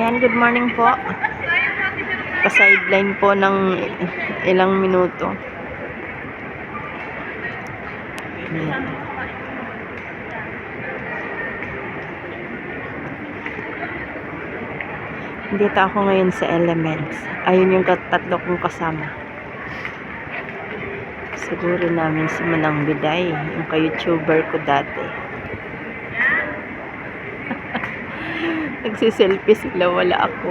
Ayan, good morning po. Pa-sideline po ng ilang minuto. Ayan. Dito ako ngayon sa Elements. Ayun yung tatlo kong kasama. Siguro namin si Manang Biday, yung ka-YouTuber ko dati. Nagsiselfie sila, wala ako.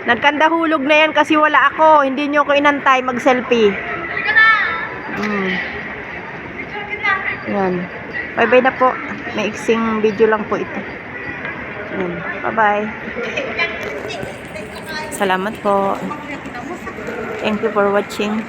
Nagkandahulog na yan kasi wala ako. Hindi nyo ko inantay mag-selfie. Yan. Bye-bye na po. May iksing video lang po ito. Yan. Bye-bye. Salamat po. Thank you for watching.